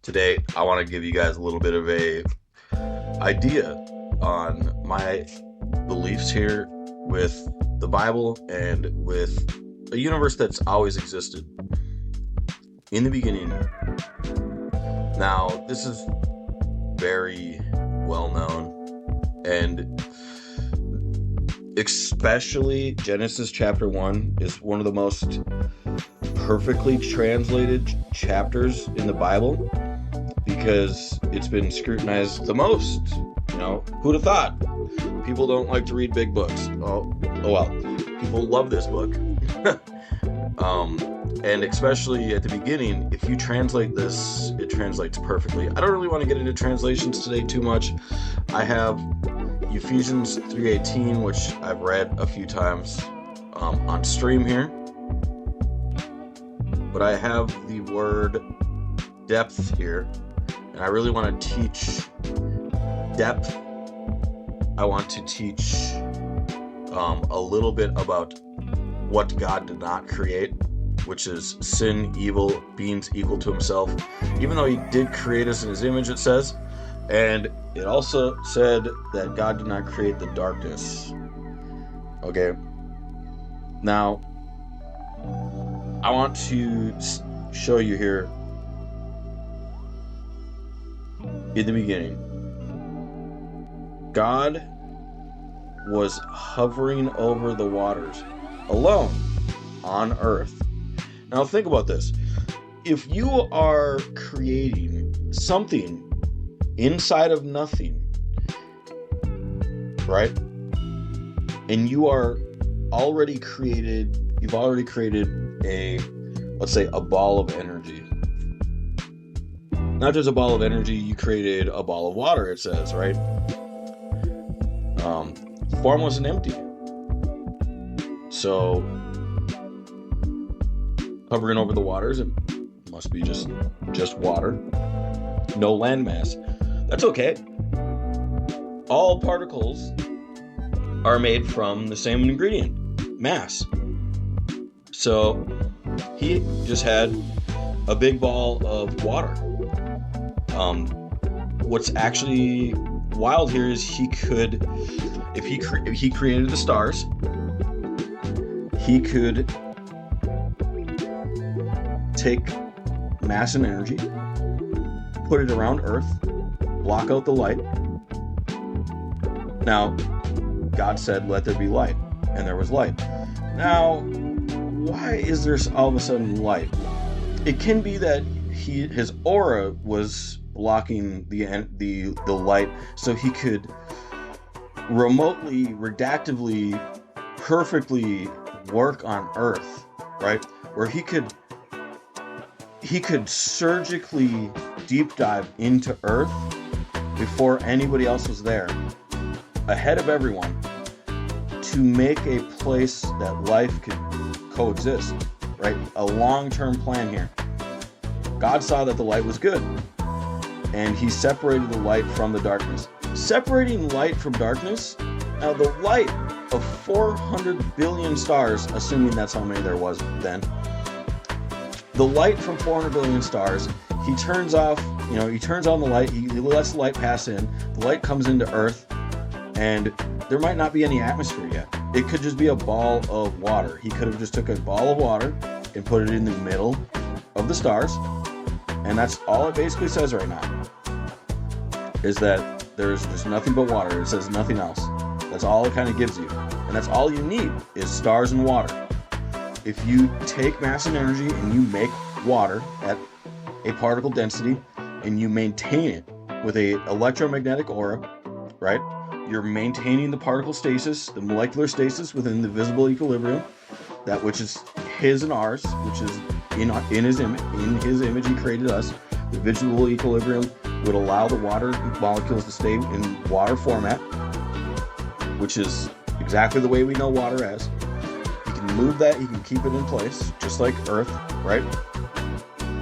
Today, I want to give you guys a little bit of a idea on my beliefs here with the Bible and with a universe that's always existed in the beginning. Now, this is very well known, and especially Genesis chapter 1 is one of the most perfectly translated chapters in the Bible because it's been scrutinized the most. Who'd have thought? People don't like to read big books. Oh well. People love this book. And especially at the beginning, if you translate this, it translates perfectly. I don't really want to get into translations today too much. I have Ephesians 3:18, which I've read a few times on stream here. But I have the word depth here, and I really want to teach depth. I want to teach a little bit about what God did not create, which is sin, evil, beings equal to himself, even though he did create us in his image, it says. And it also said that God did not create the darkness. Okay. Now, I want to show you here in the beginning, God was hovering over the waters alone on earth. Now think about this. If you are creating something inside of nothing, right? And you've already created let's say a ball of energy. Not just a ball of energy, you created a ball of water, it says, right? Form wasn't empty. So, hovering over the waters, it must be just water. No landmass. That's okay. All particles are made from the same ingredient, mass. So, he just had a big ball of water. What's actually wild here is if he created the stars, he could take mass and energy, put it around Earth, block out the light. Now, God said, "Let there be light," and there was light. Now, why is there all of a sudden light? It can be that his aura was blocking the light, so he could remotely, redactively, perfectly work on Earth, right? Where he could surgically deep dive into Earth before anybody else was there, ahead of everyone, to make a place that life could coexist, right? A long-term plan here. God saw that the light was good, and he separated the light from the darkness. Separating light from darkness, now the light of 400 billion stars, assuming that's how many there was then, the light from 400 billion stars, he turns off, he turns on the light, he lets the light pass in, the light comes into Earth, and there might not be any atmosphere yet. It could just be a ball of water. He could have just took a ball of water and put it in the middle of the stars, and that's all it basically says right now, is that there's just nothing but water. It says nothing else. That's all it kind of gives you, and that's all you need is stars and water. If you take mass and energy and you make water at a particle density and you maintain it with a electromagnetic aura, right? You're maintaining the particle stasis, the molecular stasis within the visible equilibrium, that which is his and ours, which is in his image. In his image, he created us. The visible equilibrium would allow the water molecules to stay in water format, which is exactly the way we know water as. He can move that, he can keep it in place, just like Earth, right?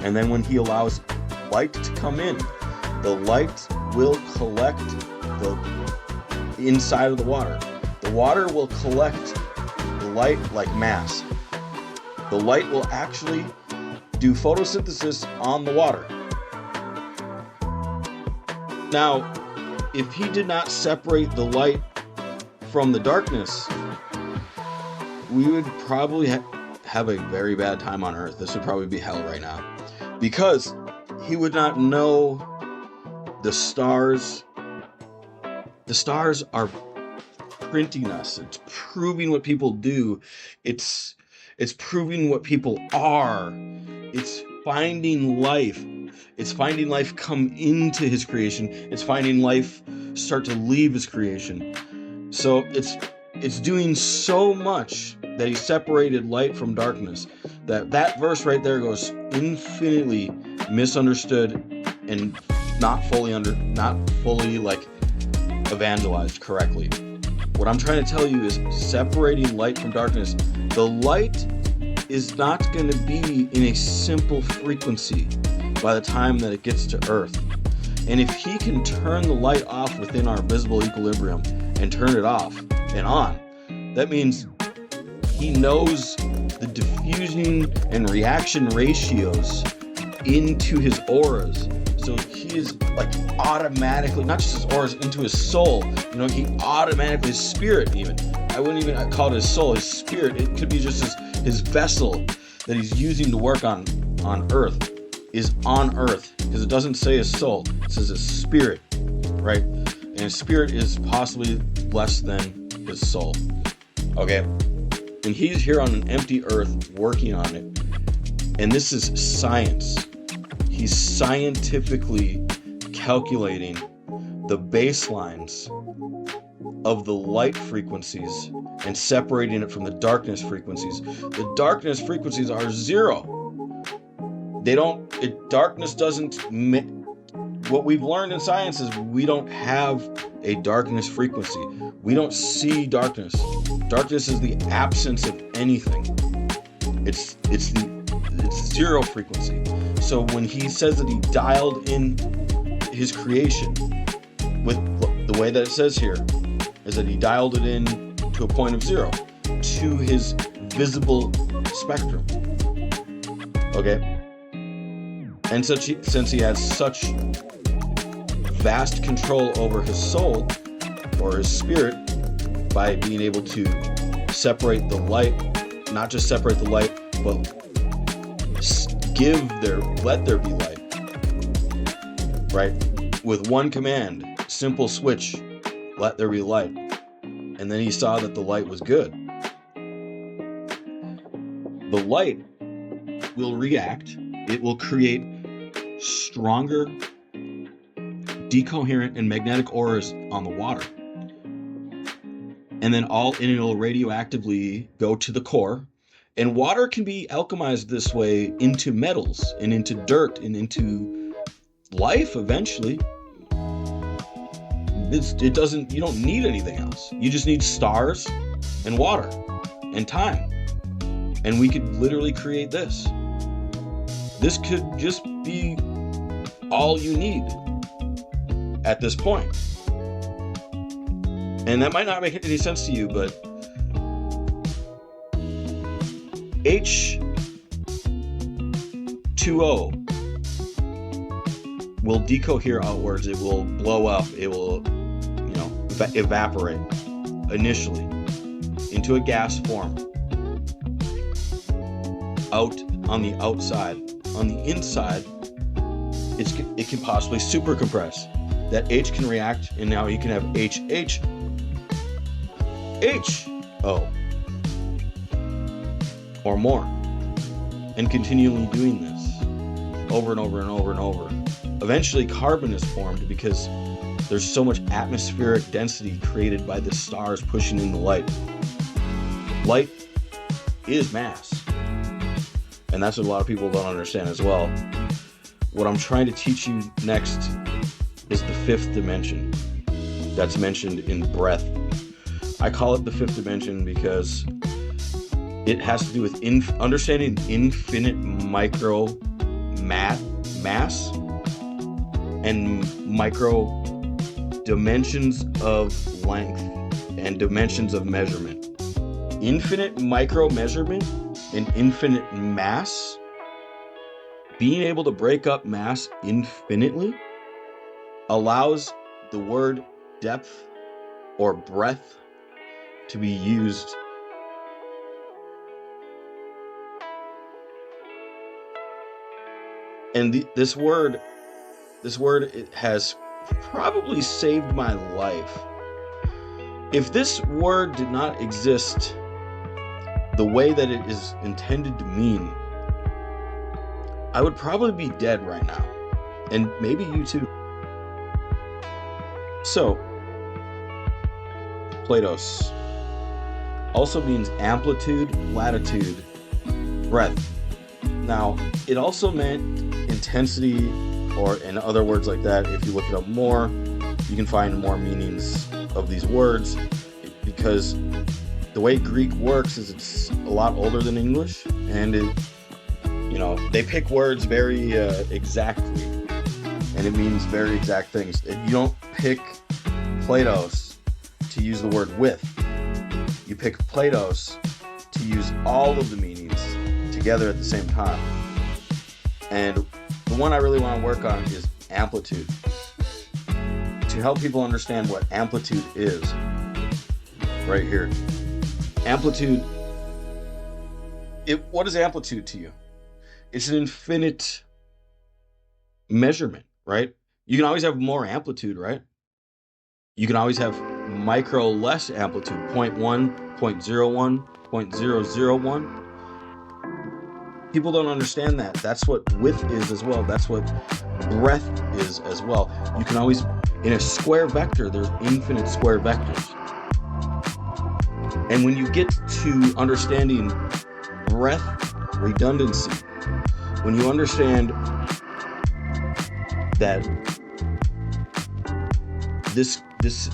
And then when he allows light to come in, the light will collect the inside of the water. The water will collect the light like mass. The light will actually do photosynthesis on the water. Now, if he did not separate the light from the darkness, we would probably have a very bad time on Earth. This would probably be hell right now, because he would not know the stars. The stars are printing us. It's proving what people do. It's proving what people are. It's finding life. It's finding life come into his creation. It's finding life start to leave his creation. So it's doing so much that he separated light from darkness. That verse right there goes infinitely misunderstood and not fully like evangelized correctly. What I'm trying to tell you is separating light from darkness. The light is not going to be in a simple frequency by the time that it gets to Earth. And if he can turn the light off within our visible equilibrium and turn it off and on, that means he knows the diffusion and reaction ratios into his auras. So he is like automatically, not just his auras, into his soul. He automatically, his spirit even. I wouldn't even call it his soul, his spirit. It could be just his vessel that he's using to work on Earth is on Earth, because it doesn't say his soul, it says his spirit, right? And his spirit is possibly less than his soul. Okay? And he's here on an empty Earth working on it. And this is science. He's scientifically calculating the baselines of the light frequencies and separating it from the darkness frequencies. The darkness frequencies are zero. Darkness doesn't, what we've learned in science is we don't have a darkness frequency. We don't see darkness. Darkness is the absence of anything. It's zero frequency. So when he says that he dialed in his creation with the way that it says here, is that he dialed it in to a point of zero, to his visible spectrum. Okay? And since he has such vast control over his soul or his spirit by being able to separate the light, not just separate the light, but let there be light, right? With one command, simple switch, let there be light. And then he saw that the light was good. The light will react. It will create stronger, decoherent, and magnetic auras on the water. And then it'll radioactively go to the core. And water can be alchemized this way into metals and into dirt and into life eventually. You don't need anything else. You just need stars and water and time. And we could literally create this. This could just be all you need at this point. And that might not make any sense to you, but H2O will decohere outwards. It will blow up. It will, evaporate initially into a gas form out on the outside. On the inside, it can possibly super compress. That H can react, and now you can have HO or more, and continually doing this over and over and over and over. Eventually carbon is formed because there's so much atmospheric density created by the stars pushing in the light. Light is mass, and that's what a lot of people don't understand as well. What I'm trying to teach you next is the fifth dimension that's mentioned in breath. I call it the fifth dimension because it has to do with understanding infinite micro mass and micro dimensions of length and dimensions of measurement. Infinite micro measurement and infinite mass, being able to break up mass infinitely, allows the word depth or breadth to be used and this word it has probably saved my life. If this word did not exist the way that it is intended to mean, I would probably be dead right now, and maybe you too. So, Platos also means amplitude, latitude, breadth. Now, it also meant intensity, or in other words like that. If you look it up more, you can find more meanings of these words, because the way Greek works is it's a lot older than English, and they pick words very exactly, and it means very exact things. You don't pick Platos to use the word with. You pick Platos to use all of the meanings together at the same time. And the one I really want to work on is amplitude. To help people understand what amplitude is, right here. Amplitude, what is amplitude to you? It's an infinite measurement, right? You can always have more amplitude, right? You can always have micro less amplitude, 0.1, 0.01, 0.001. People don't understand that. That's what width is as well. That's what breadth is as well. You can always, in a square vector, there's infinite square vectors. And when you get to understanding breadth, redundancy, when you understand that this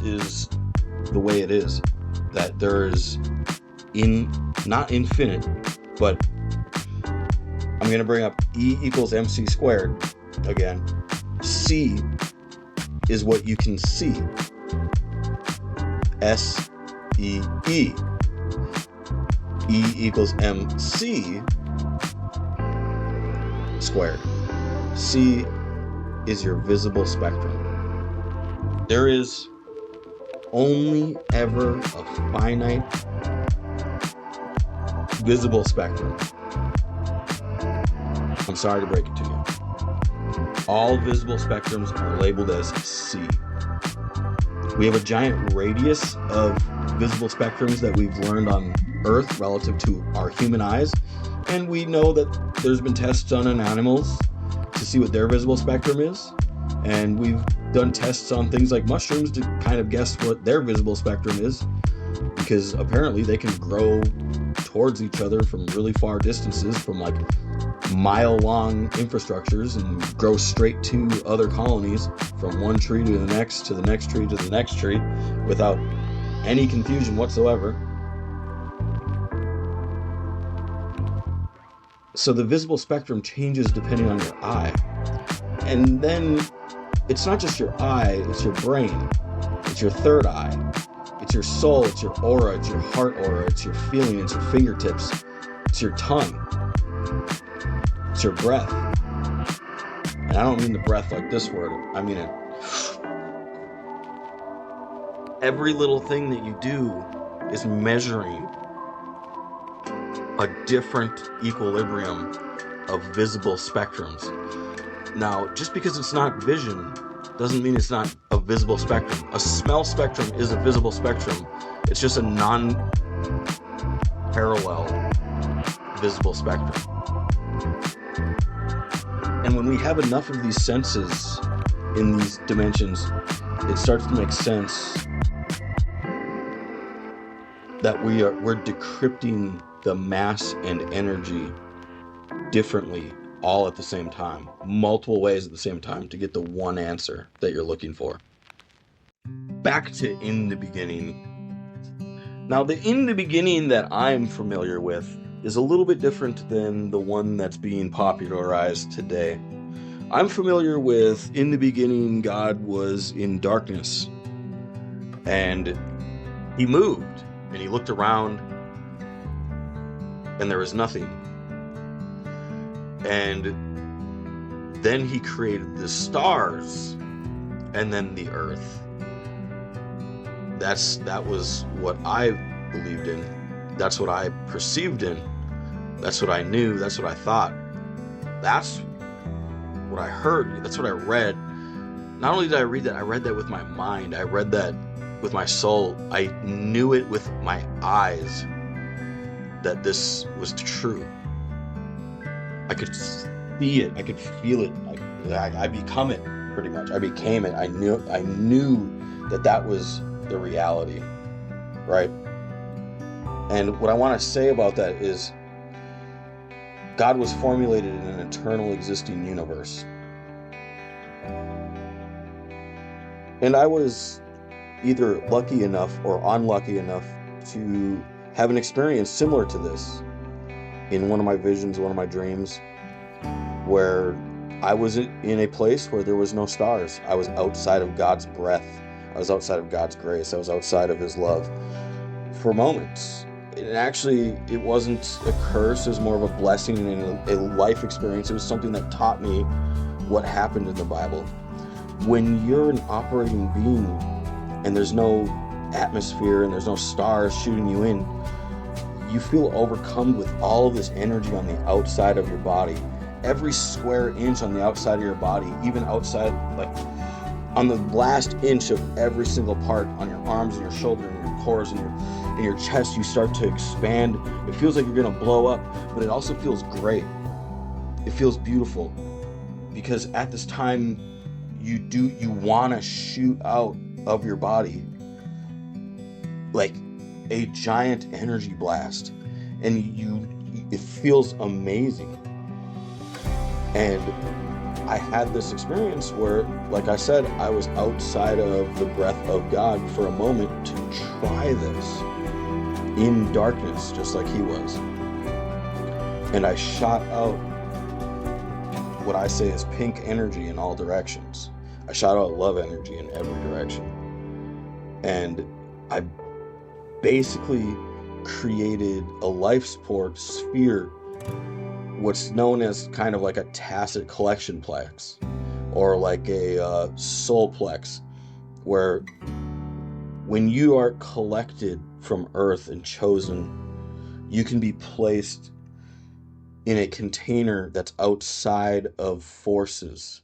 is the way it is, that there is not infinite, but I'm going to bring up E equals mc squared again. C is what you can see. S-E-E. E equals mc squared. C is your visible spectrum. There is only ever a finite visible spectrum. I'm sorry to break it to you. All visible spectrums are labeled as C. We have a giant radius of visible spectrums that we've learned on Earth relative to our human eyes, and we know that there's been tests done on animals to see what their visible spectrum is, and we've done tests on things like mushrooms to kind of guess what their visible spectrum is, because apparently they can grow towards each other from really far distances, from like mile-long infrastructures, and grow straight to other colonies from one tree to the next, to the next tree, to the next tree, without any confusion whatsoever. So the visible spectrum changes depending on your eye. And then it's not just your eye, it's your brain, it's your third eye, it's your soul, it's your aura, it's your heart aura, it's your feeling, it's your fingertips, it's your tongue, it's your breath. And I don't mean the breath like this word, I mean it. Every little thing that you do is measuring a different equilibrium of visible spectrums. Now, just because it's not vision doesn't mean it's not a visible spectrum. A smell spectrum is a visible spectrum. It's just a non-parallel visible spectrum. And when we have enough of these senses in these dimensions, it starts to make sense that we're decrypting the mass and energy differently, all at the same time, multiple ways at the same time, to get the one answer that you're looking for. Back to in the beginning. Now, the in the beginning that I'm familiar with is a little bit different than the one that's being popularized today. I'm familiar with in the beginning God was in darkness, and he moved and he looked around and there was nothing. And then he created the stars, and then the earth. That was what I believed in. That's what I perceived in. That's what I knew. That's what I thought. That's what I heard. That's what I read. Not only did I read that, I read that with my mind. I read that with my soul. I knew it with my eyes that this was true. I could see it. I could feel it. I become it, pretty much. I became it. I knew that was the reality, right? And what I want to say about that is God was formulated in an eternal existing universe. And I was either lucky enough or unlucky enough to have an experience similar to this in one of my visions, one of my dreams, where I was in a place where there was no stars. I was outside of God's breath. I was outside of God's grace. I was outside of His love for moments. And actually, it wasn't a curse. It was more of a blessing and a life experience. It was something that taught me what happened in the Bible. When you're an operating being and there's no atmosphere and there's no stars shooting you in, you feel overcome with all of this energy on the outside of your body. Every square inch on the outside of your body, even outside, like on the last inch of every single part on your arms and your shoulder and your cores and your chest, you start to expand. It feels like you're gonna blow up, but it also feels great. It feels beautiful because at this time you wanna shoot out of your body like a giant energy blast, and it feels amazing. And I had this experience where, like I said, I was outside of the breath of God for a moment to try this in darkness, just like He was. And I shot out what I say is pink energy in all directions. I shot out love energy in every direction. And I basically created a life support sphere, what's known as kind of like a tacit collection plex, or like a soul plex, where when you are collected from earth and chosen, you can be placed in a container that's outside of forces.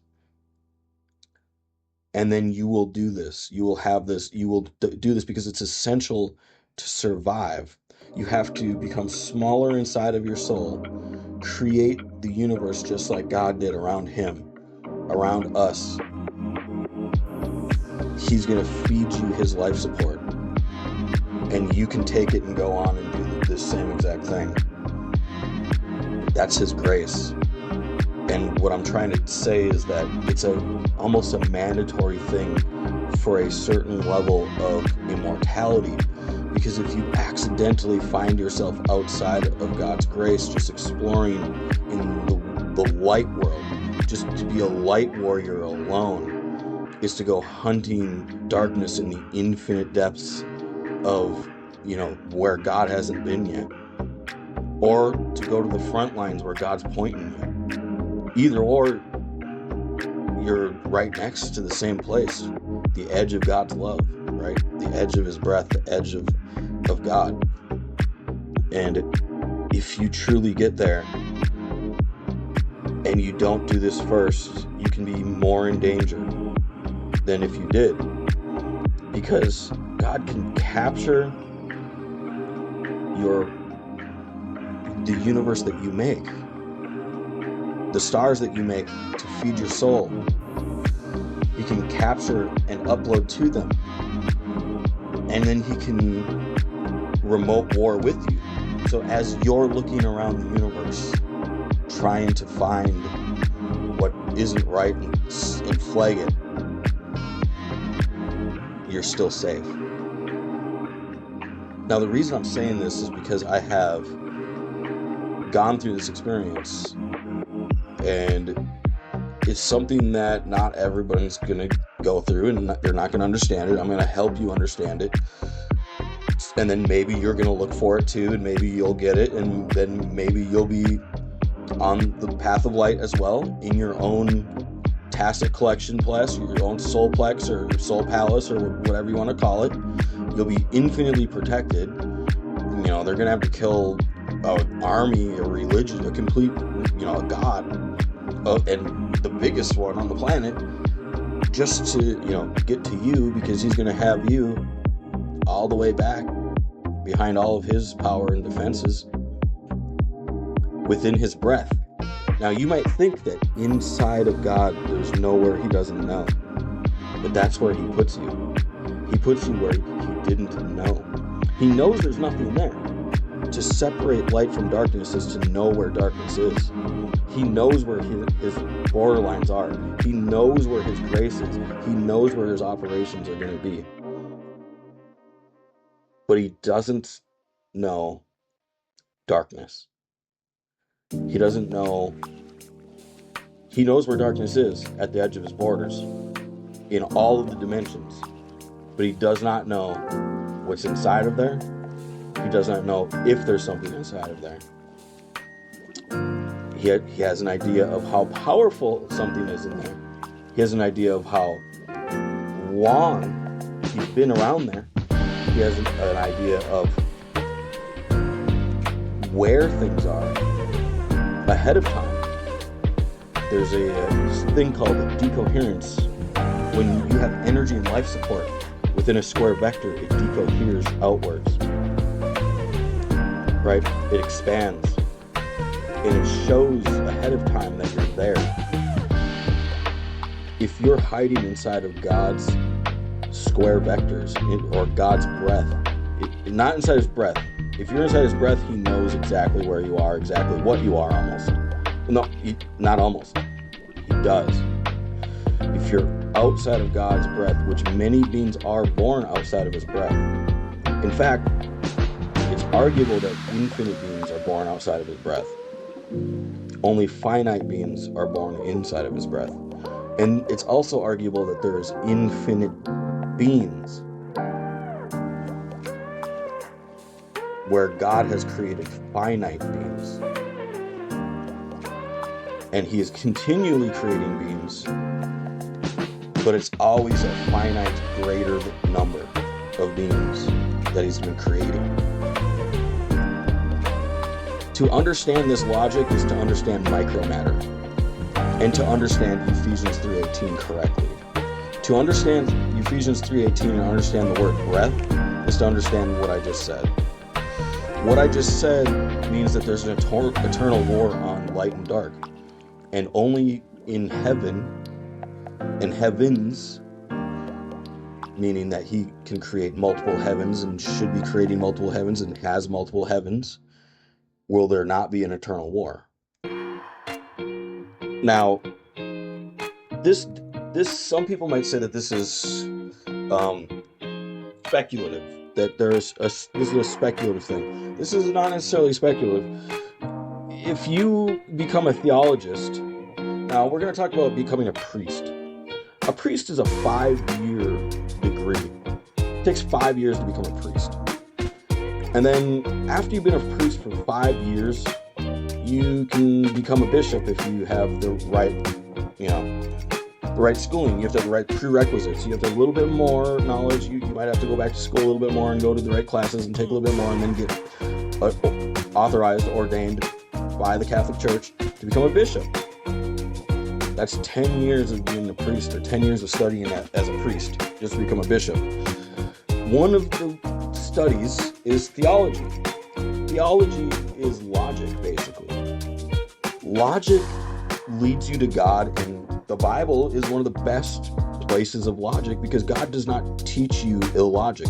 And then you will do this. You will have this. You will do this because it's essential to survive. You have to become smaller inside of your soul, create the universe just like God did around Him, around us. He's going to feed you His life support, and you can take it and go on and do the same exact thing. That's His grace. And what I'm trying to say is that it's almost a mandatory thing for a certain level of immortality. Because if you accidentally find yourself outside of God's grace, just exploring in the light world, just to be a light warrior alone, is to go hunting darkness in the infinite depths of, where God hasn't been yet. Or to go to the front lines where God's pointing you. Either or, you're right next to the same place, the edge of God's love, right? The edge of His breath, the edge of God. And if you truly get there and you don't do this first, you can be more in danger than if you did, because God can capture the universe that you make, the stars that you make to feed your soul. He can capture and upload to them, and then He can remote war with you. So as you're looking around the universe, trying to find what isn't right and flag it, you're still safe. Now, the reason I'm saying this is because I have gone through this experience, and it's something that not everybody's going to go through, and they're not going to understand it. I'm going to help you understand it, and then maybe you're going to look for it too, and maybe you'll get it, and then maybe you'll be on the path of light as well in your own fantastic collection plus, your own soulplex or soul palace or whatever you want to call it. You'll be infinitely protected. They're going to have to kill an army, a religion, a complete, a god, and the biggest one on the planet, just to, get to you, because he's going to have you all the way back behind all of his power and defenses within his breath. Now, you might think that inside of God, there's nowhere he doesn't know, but that's where he puts you. He puts you where he didn't know. He knows there's nothing there. To separate light from darkness is to know where darkness is. He knows where his borderlines are. He knows where his grace is. He knows where his operations are going to be. But he doesn't know darkness. He doesn't know. He knows where darkness is at the edge of his borders in all of the dimensions. But he does not know what's inside of there. He does not know if there's something inside of there. He has an idea of how powerful something is in there. He has an idea of how long he's been around there. He has an idea of where things are ahead of time. There's a thing called decoherence. When you have energy and life support within a square vector, it decoheres outwards. Right? It expands. And it shows ahead of time that you're there. If you're hiding inside of God's square vectors or God's breath, not inside his breath. If you're inside his breath, he knows exactly where you are, exactly what you are almost. No, not almost. He does. If you're outside of God's breath, which many beings are born outside of his breath. In fact, it's arguable that infinite beings are born outside of his breath. Only finite beings are born inside of his breath. And it's also arguable that there's infinite beings where God has created finite beings. And he is continually creating beings, but it's always a finite greater number of beings that he's been creating. To understand this logic is to understand micromatter and to understand Ephesians 3:18 correctly. To understand Ephesians 3:18 and understand the word breath is to understand what I just said. What I just said means that there's an eternal war on light and dark. And only in heaven and heavens, meaning that he can create multiple heavens and should be creating multiple heavens and has multiple heavens, will there not be an eternal war. Now, this some people might say that this is speculative, that this is a speculative thing. This is not necessarily speculative. If you become a theologist, now we're going to talk about becoming a priest. A priest is a 5-year degree. It takes 5 years to become a priest. And then after you've been a priest for 5 years, you can become a bishop if you have the right, the right schooling. You have to have the right prerequisites. You have to have a little bit more knowledge. You might have to go back to school a little bit more and go to the right classes and take a little bit more and then get authorized, ordained by the Catholic Church to become a bishop. That's 10 years of being a priest, or 10 years of studying that as a priest, just to become a bishop. One of the studies is theology. Theology is logic, basically. Logic leads you to God, and the Bible is one of the best places of logic because God does not teach you illogic.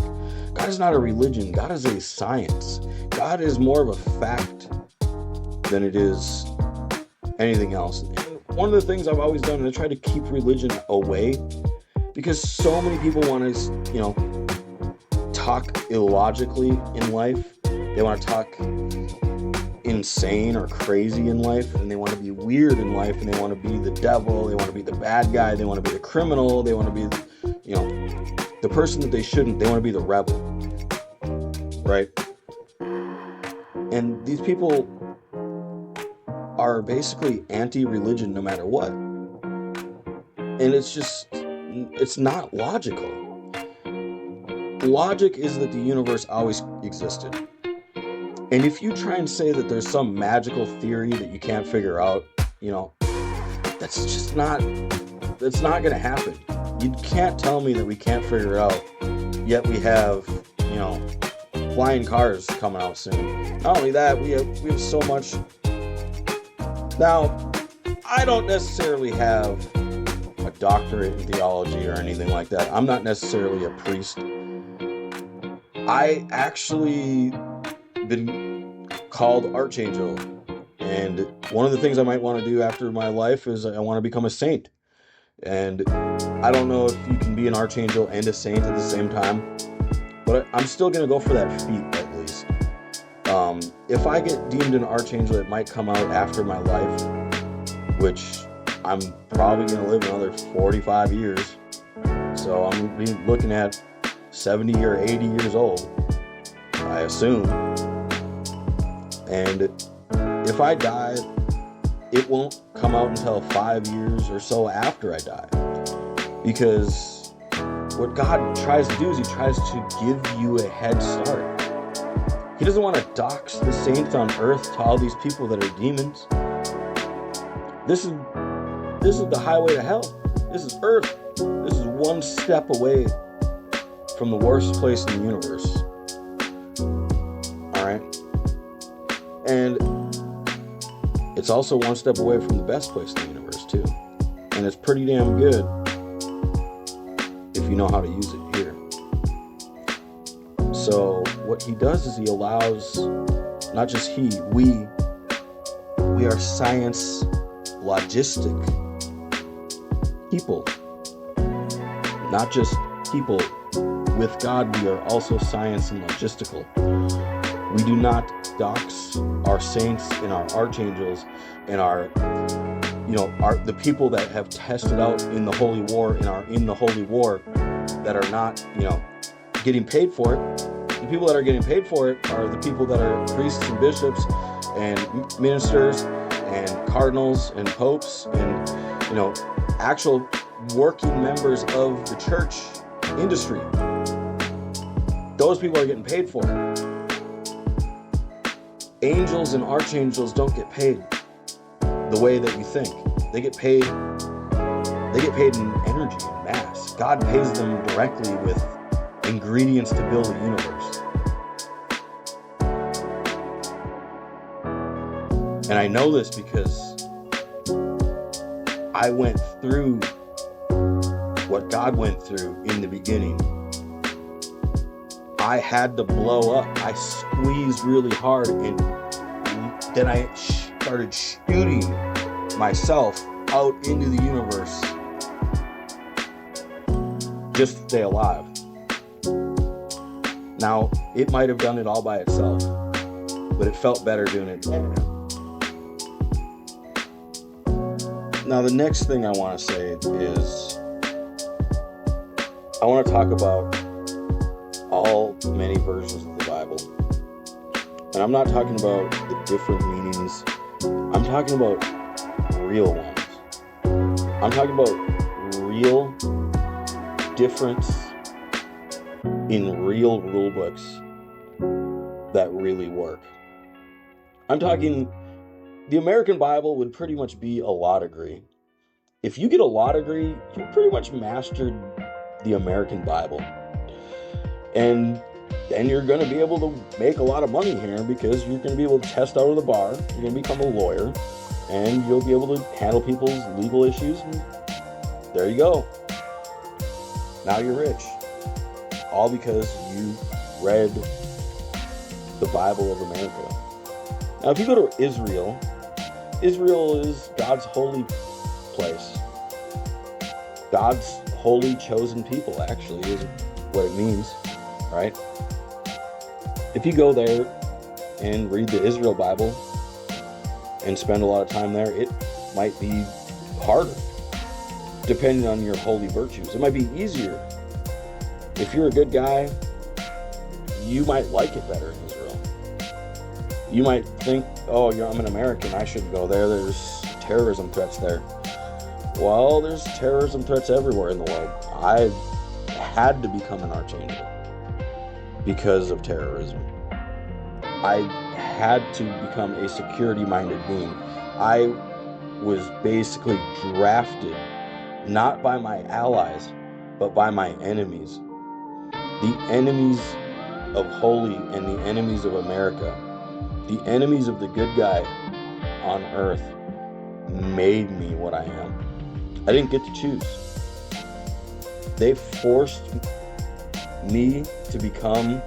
God is not a religion. God is a science. God is more of a fact than it is anything else. And one of the things I've always done is I try to keep religion away because so many people want to, talk illogically in life. They want to talk insane or crazy in life, and they want to be weird in life, and they want to be the devil, they want to be the bad guy, they want to be the criminal, they want to be, the person that they shouldn't, they want to be the rebel, right? And these people are basically anti-religion no matter what. And it's not logical. Logic is that the universe always existed. And if you try and say that there's some magical theory that you can't figure out, that's not going to happen. You can't tell me that we can't figure it out, yet we have, flying cars coming out soon. Not only that, we have so much. Now, I don't necessarily have a doctorate in theology or anything like that. I'm not necessarily a priest. I actually been called Archangel, and one of the things I might want to do after my life is I want to become a saint. And I don't know if you can be an Archangel and a saint at the same time, but I'm still going to go for that feat at least. If I get deemed an Archangel, it might come out after my life, which I'm probably going to live another 45 years. So I'm going to be looking at 70 or 80 years old, I assume. And if I die, it won't come out until 5 years or so after I die. Because what God tries to do is he tries to give you a head start. He doesn't want to dox the saints on earth to all these people that are demons. This is the highway to hell. This is earth. This is one step away from the worst place in the universe. All right? And it's also one step away from the best place in the universe, too. And it's pretty damn good if you know how to use it here. So what he does is he allows, not just he, we are science logistic people. Not just people. With God, we are also science and logistical. We do not dox our saints and our archangels and the people that have tested out in the holy war and are in the holy war that are not, getting paid for it. The people that are getting paid for it are the people that are priests and bishops and ministers and cardinals and popes and, actual working members of the church industry. Those people are getting paid for it. Angels and archangels don't get paid the way that you think. They get paid in energy and mass. God pays them directly with ingredients to build a universe. And I know this because I went through what God went through in the beginning. I had to blow up. I squeezed really hard, and then I started shooting myself out into the universe just to stay alive. Now, it might have done it all by itself, but it felt better doing it. Now, the next thing I want to say is I want to talk about all many versions of the Bible. And I'm not talking about the different meanings. I'm talking about real ones. I'm talking about real difference in real rule books that really work. I'm talking the American Bible would pretty much be a law degree. If you get a law degree, you pretty much mastered the American Bible. And then you're going to be able to make a lot of money here because you're going to be able to test out of the bar. You're going to become a lawyer and you'll be able to handle people's legal issues. And there you go. Now you're rich. All because you read the Bible of America. Now, if you go to Israel, Israel is God's holy place. God's holy chosen people, actually, is what it means, right? If you go there and read the Israel Bible and spend a lot of time there, it might be harder, depending on your holy virtues. It might be easier. If you're a good guy, you might like it better in Israel. You might think, I'm an American, I shouldn't go there. There's terrorism threats there. Well, there's terrorism threats everywhere in the world. I had to become an archangel because of terrorism. I had to become a security-minded being. I was basically drafted, not by my allies, but by my enemies. The enemies of holy and the enemies of America, the enemies of the good guy on earth, made me what I am. I didn't get to choose. They forced me to become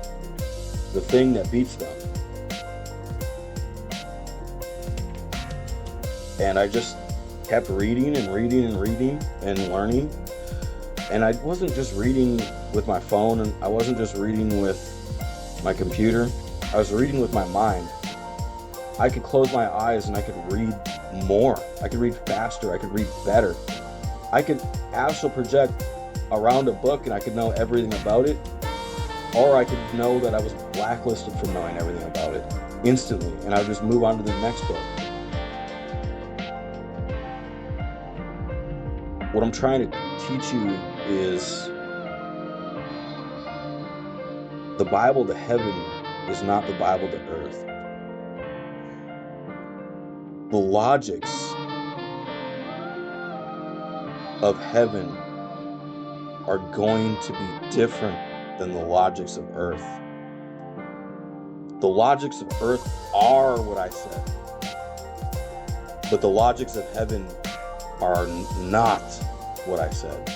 the thing that beats them. And I just kept reading and reading and reading and learning. And I wasn't just reading with my phone, and I wasn't just reading with my computer. I was reading with my mind. I could close my eyes and I could read more. I could read faster. I could read better. I could astral project around a book and I could know everything about it. Or I could know that I was blacklisted from knowing everything about it instantly, and I would just move on to the next book. What I'm trying to teach you is the Bible to heaven is not the Bible to earth. The logics of heaven are going to be different than the logics of earth. The logics of earth are what I said, but the logics of heaven are not what I said.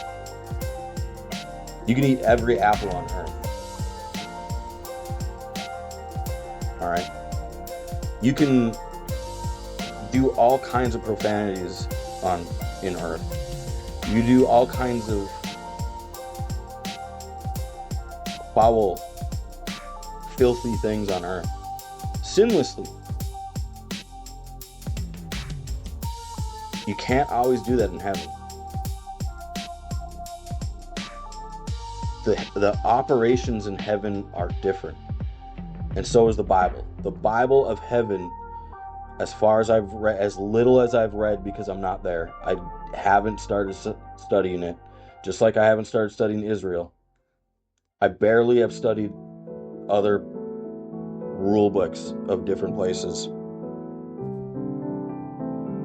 You can eat every apple on earth. All right? You can do all kinds of profanities in earth. You do all kinds of foul, filthy things on earth, sinlessly. You can't always do that in heaven. The operations in heaven are different, and so is the Bible. The Bible of heaven, as far as I've read, as little as I've read, because I'm not there. I haven't started studying it, just like I haven't started studying Israel. I barely have studied other rule books of different places.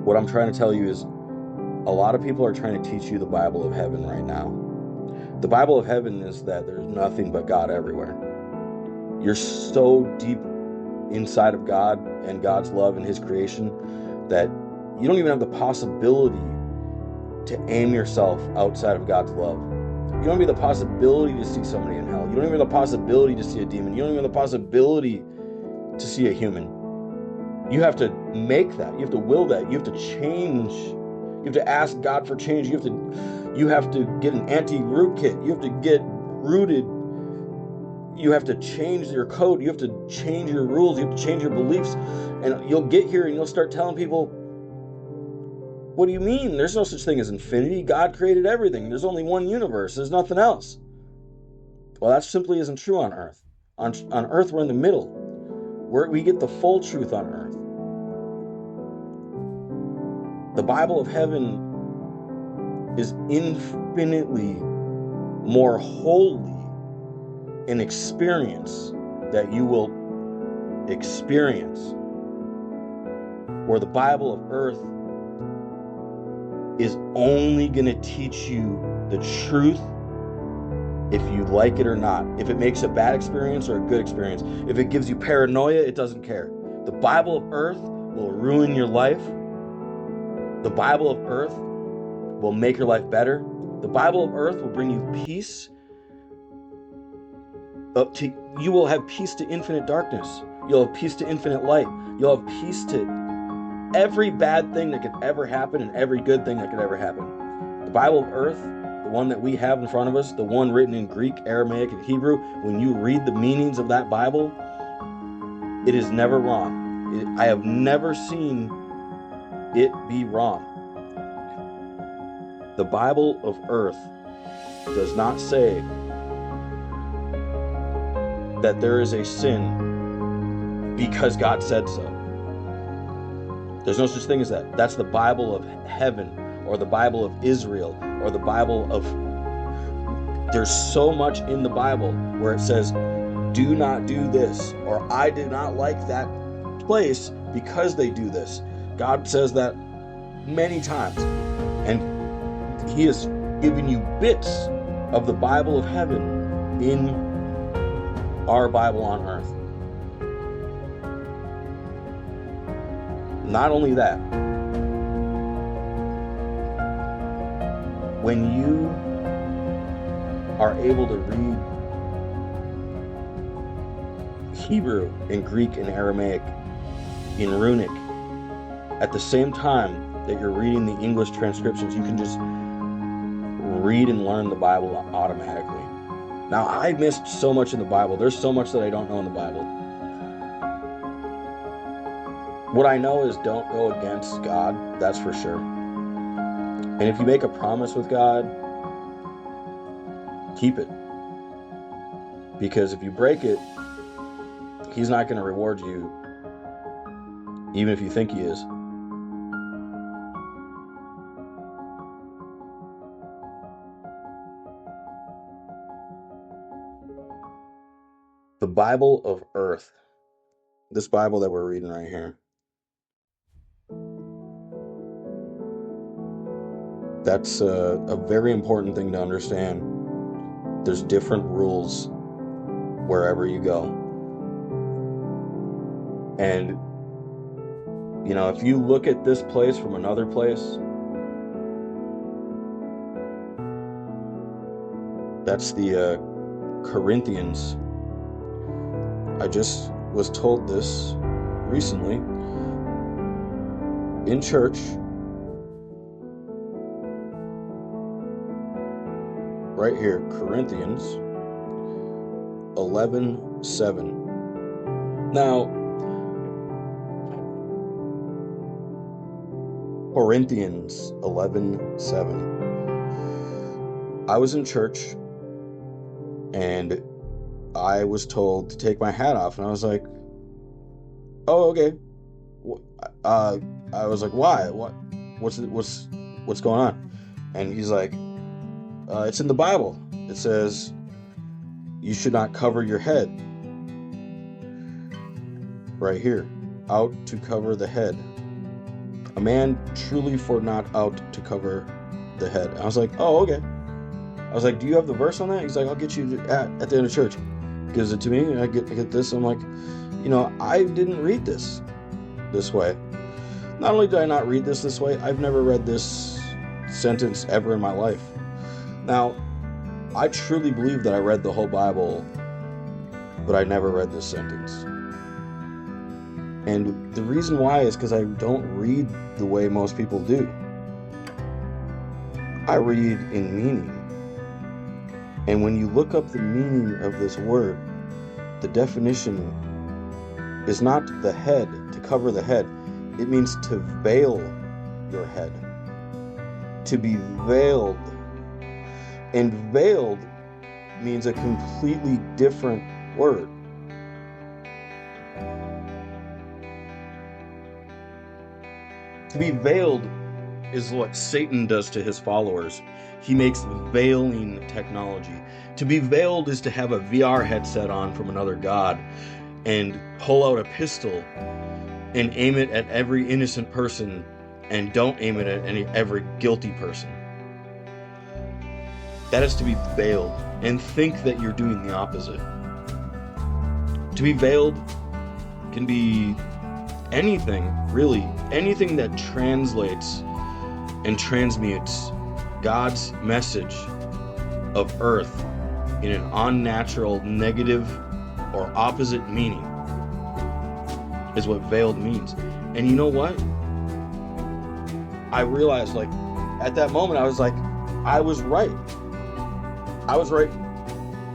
What I'm trying to tell you is a lot of people are trying to teach you the Bible of heaven right now. The Bible of heaven is that there's nothing but God everywhere. You're so deep inside of God and God's love and His creation that you don't even have the possibility to aim yourself outside of God's love. You don't have the possibility to see somebody in hell. You don't even have the possibility to see a demon. You don't even have the possibility to see a human. You have to make that. You have to will that. You have to change. You have to ask God for change. You have to get an anti-root kit. You have to get rooted. You have to change your code. You have to change your rules. You have to change your beliefs. And you'll get here and you'll start telling people, what do you mean? There's no such thing as infinity. God created everything. There's only one universe. There's nothing else. Well, that simply isn't true on earth. On earth, we're in the middle. We get the full truth on earth. The Bible of heaven is infinitely more holy an experience that you will experience, where the Bible of earth is only going to teach you the truth if you like it or not. If it makes a bad experience or a good experience. If it gives you paranoia, it doesn't care. The Bible of earth will ruin your life. The Bible of earth will make your life better. The Bible of earth will bring you peace. You will have peace to infinite darkness. You'll have peace to infinite light. You'll have peace to every bad thing that could ever happen and every good thing that could ever happen. The Bible of earth, the one that we have in front of us, the one written in Greek, Aramaic, and Hebrew, when you read the meanings of that Bible, it is never wrong. I have never seen it be wrong. The Bible of earth does not say that there is a sin because God said so. There's no such thing as that. That's the Bible of heaven, or the Bible of Israel, or the Bible of... There's so much in the Bible where it says, do not do this, or I do not like that place because they do this. God says that many times. And he has given you bits of the Bible of heaven in our Bible on earth. Not only that, when you are able to read Hebrew and Greek and Aramaic in runic at the same time that you're reading the English transcriptions, you can just read and learn the Bible automatically. Now, I missed so much in the Bible. There's so much that I don't know in the Bible. What I know is don't go against God, that's for sure. And if you make a promise with God, keep it. Because if you break it, he's not going to reward you, even if you think he is. The Bible of Earth, this Bible that we're reading right here, that's a very important thing to understand. There's different rules wherever you go. And, you know, if you look at this place from another place, that's the Corinthians. I just was told this recently in church. Right here, Corinthians 11:7. Now, Corinthians 11:7. I was in church and I was told to take my hat off, and I was like, "Oh, okay." I was like, "Why? What's going on?" And he's like, "It's in the Bible. It says you should not cover your head. Right here, out to cover the head. A man truly for not out to cover the head." I was like, "Oh, okay." I was like, "Do you have the verse on that?" He's like, "I'll get you at the end of church." Gives it to me, and I get this. I'm like, you know, I didn't read this way. Not only did I not read this way, I've never read this sentence ever in my life. Now, I truly believe that I read the whole Bible, but I never read this sentence. And the reason why is because I don't read the way most people do. I read in meaning. And when you look up the meaning of this word, the definition is not the head, to cover the head. It means to veil your head. To be veiled. And veiled means a completely different word. To be veiled is what Satan does to his followers. He makes veiling technology. To be veiled is to have a VR headset on from another god and pull out a pistol and aim it at every innocent person and don't aim it at every guilty person. That is to be veiled and think that you're doing the opposite. To be veiled can be anything, really. Anything that translates and transmutes God's message of earth in an unnatural, negative, or opposite meaning is what veiled means. And you know what? I realized, like, at that moment, I was like, I was right. I was right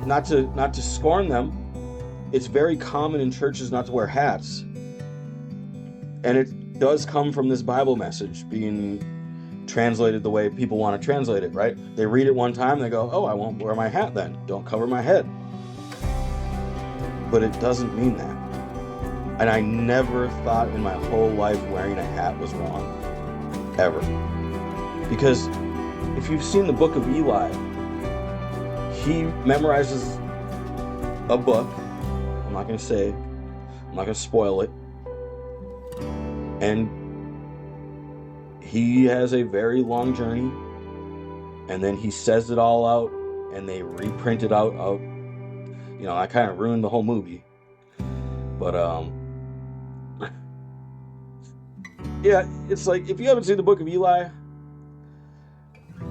not to scorn them. It's very common in churches not to wear hats. And it does come from this Bible message being translated the way people want to translate it, right? They read it one time, they go, "Oh, I won't wear my hat then. Don't cover my head." But it doesn't mean that. And I never thought in my whole life wearing a hat was wrong. Ever. Because if you've seen the book of Eli, he memorizes a book. I'm not going to spoil it. And he has a very long journey, and then he says it all out, and they reprint it out. I kind of ruined the whole movie. But, yeah, it's like, if you haven't seen the book of Eli,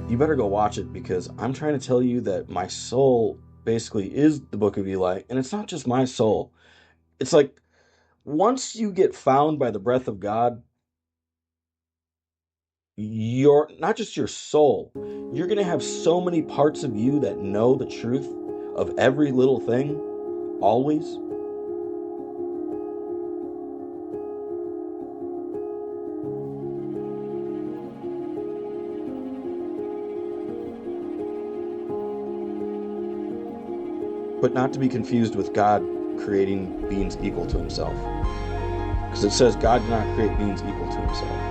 you better go watch it, because I'm trying to tell you that my soul basically is the book of Eli, and it's not just my soul. It's like, once you get found by the breath of God, you're not just your soul, you're going to have so many parts of you that know the truth of every little thing, always. But not to be confused with God creating beings equal to himself. Because it says God did not create beings equal to himself.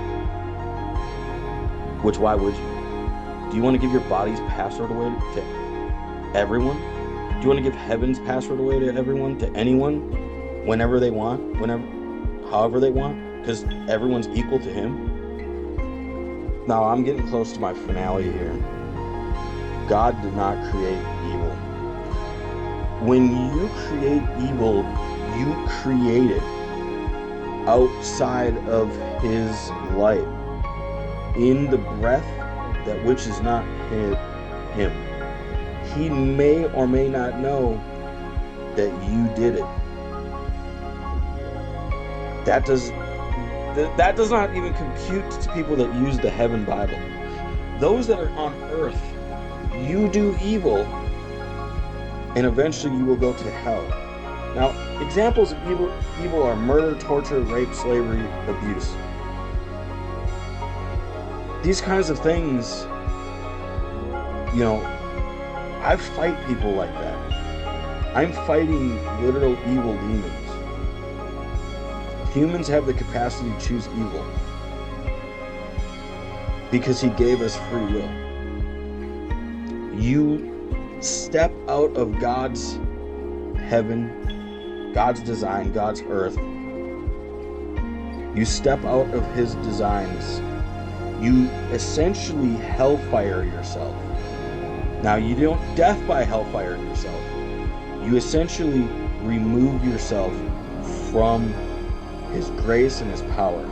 Which, why would you? Do you want to give your body's password away to everyone? Do you want to give heaven's password away to everyone, to anyone, whenever they want, however they want? Because everyone's equal to him? Now, I'm getting close to my finale here. God did not create evil. When you create evil, you create it outside of his light, in the breath that which is not him. He may or may not know that you did it. That does not even compute to people that use the Heaven Bible. Those that are on earth, you do evil, and eventually you will go to hell. Now, examples of evil are murder, torture, rape, slavery, abuse. These kinds of things, I fight people like that. I'm fighting literal evil demons. Humans have the capacity to choose evil because he gave us free will. You step out of God's heaven, God's design, God's earth. You step out of his designs. You essentially hellfire yourself. Now, you don't death by hellfire yourself. You essentially remove yourself from his grace and his power.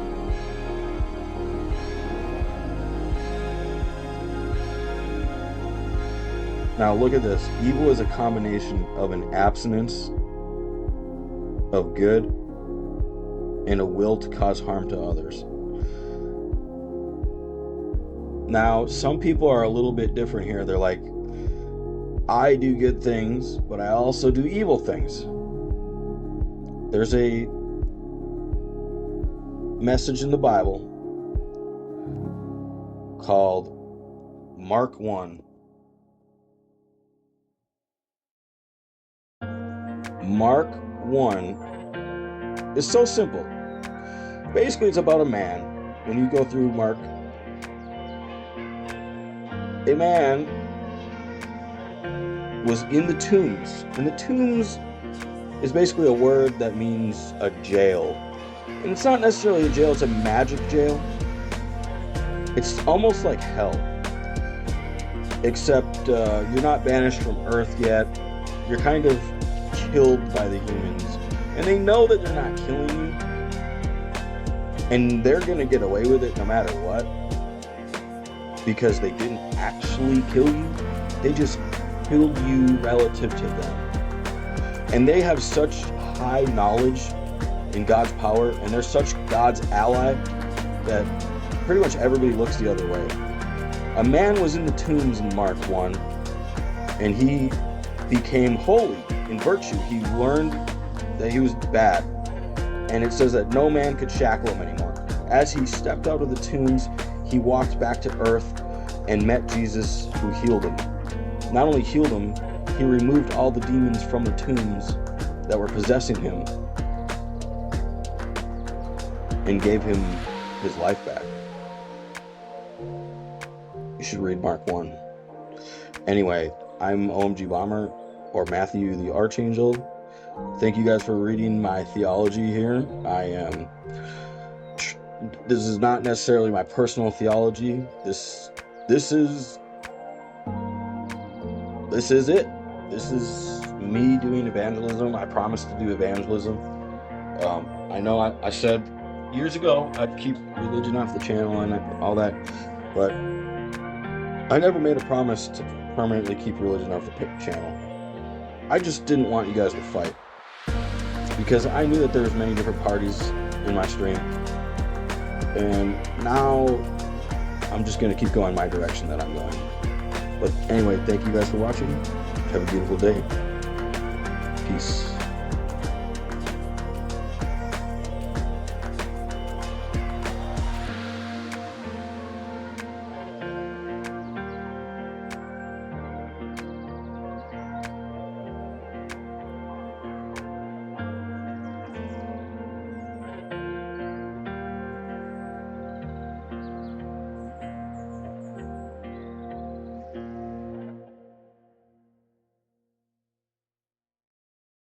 Now, look at this. Evil is a combination of an abstinence of good and a will to cause harm to others. Now, some people are a little bit different here. They're like, I do good things, but I also do evil things. There's a message in the Bible called Mark 1. Mark 1 is so simple. Basically, it's about a man. When you go through Mark, a man was in the tombs. And the tombs is basically a word that means a jail. And it's not necessarily a jail, it's a magic jail. It's almost like hell. Except you're not banished from Earth yet. You're kind of killed by the humans. And they know that they're not killing you. And they're going to get away with it no matter what. Because they didn't actually kill you. They just killed you relative to them. And they have such high knowledge in God's power, and they're such God's ally, that pretty much everybody looks the other way. A man was in the tombs in Mark 1, and he became holy in virtue. He learned that he was bad. And it says that no man could shackle him anymore. As he stepped out of the tombs, he walked back to earth and met Jesus, who healed him. Not only healed him, he removed all the demons from the tombs that were possessing him and gave him his life back. should read Mark 1. Anyway, I'm Omgbomber, or Matthew the Archangel. Thank you guys for reading my theology here. This is not necessarily my personal theology. This is it. This is me doing evangelism. I promised to do evangelism. I know I said years ago I'd keep religion off the channel and all that, but I never made a promise to permanently keep religion off the channel. I just didn't want you guys to fight, because I knew that there was many different parties in my stream, and now I'm just going to keep going my direction that I'm going. But anyway, thank you guys for watching. Have a beautiful day. Peace.